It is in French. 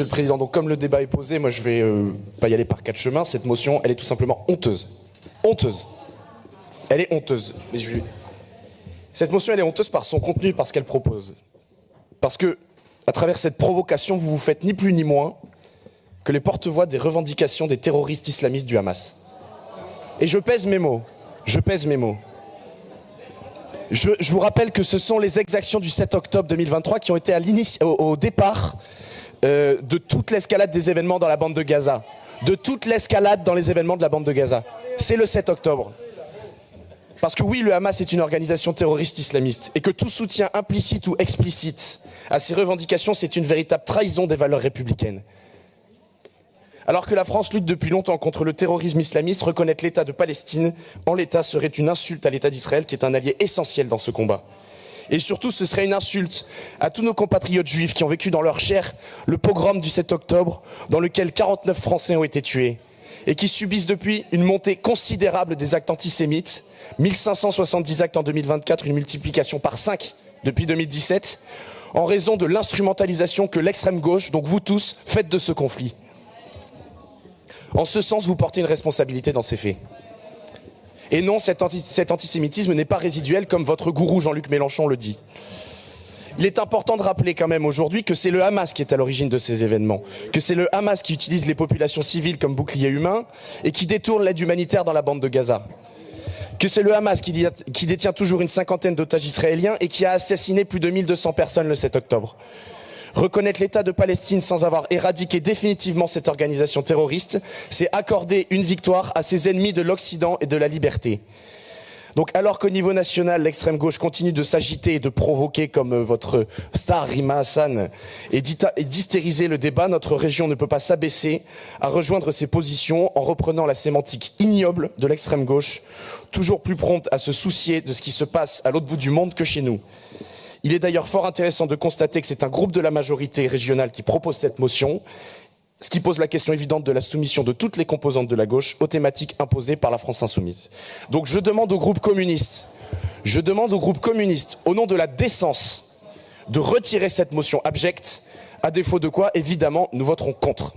Monsieur le Président, donc comme le débat est posé, moi je vais pas y aller par quatre chemins. Cette motion, elle est tout simplement honteuse. Honteuse. Elle est honteuse. Cette motion, elle est honteuse par son contenu et par ce qu'elle propose. Parce que, à travers cette provocation, vous vous faites ni plus ni moins que les porte-voix des revendications des terroristes islamistes du Hamas. Et je pèse mes mots. Je pèse mes mots. Je vous rappelle que ce sont les exactions du 7 octobre 2023 qui ont été au départ de toute l'escalade des événements dans la bande de Gaza. De toute l'escalade dans les événements de la bande de Gaza. C'est le 7 octobre. Parce que oui, le Hamas est une organisation terroriste islamiste et que tout soutien implicite ou explicite à ces revendications, c'est une véritable trahison des valeurs républicaines. Alors que la France lutte depuis longtemps contre le terrorisme islamiste, reconnaître l'État de Palestine en l'État serait une insulte à l'État d'Israël qui est un allié essentiel dans ce combat. Et surtout, ce serait une insulte à tous nos compatriotes juifs qui ont vécu dans leur chair le pogrom du 7 octobre dans lequel 49 Français ont été tués et qui subissent depuis une montée considérable des actes antisémites, 1570 actes en 2024, une multiplication par 5 depuis 2017, en raison de l'instrumentalisation que l'extrême gauche, donc vous tous, faites de ce conflit. En ce sens, vous portez une responsabilité dans ces faits. Et non, cet antisémitisme n'est pas résiduel comme votre gourou Jean-Luc Mélenchon le dit. Il est important de rappeler quand même aujourd'hui que c'est le Hamas qui est à l'origine de ces événements, que c'est le Hamas qui utilise les populations civiles comme bouclier humain et qui détourne l'aide humanitaire dans la bande de Gaza. Que c'est le Hamas qui détient toujours une cinquantaine d'otages israéliens et qui a assassiné plus de 1200 personnes le 7 octobre. Reconnaître l'État de Palestine sans avoir éradiqué définitivement cette organisation terroriste, c'est accorder une victoire à ses ennemis de l'Occident et de la liberté. Donc alors qu'au niveau national, l'extrême gauche continue de s'agiter et de provoquer comme votre star Rima Hassan et d'hystériser le débat, notre région ne peut pas s'abaisser à rejoindre ses positions en reprenant la sémantique ignoble de l'extrême gauche, toujours plus prompte à se soucier de ce qui se passe à l'autre bout du monde que chez nous. Il est d'ailleurs fort intéressant de constater que c'est un groupe de la majorité régionale qui propose cette motion, ce qui pose la question évidente de la soumission de toutes les composantes de la gauche aux thématiques imposées par la France insoumise. Donc je demande au groupe communiste, au nom de la décence, de retirer cette motion abjecte, à défaut de quoi, évidemment, nous voterons contre.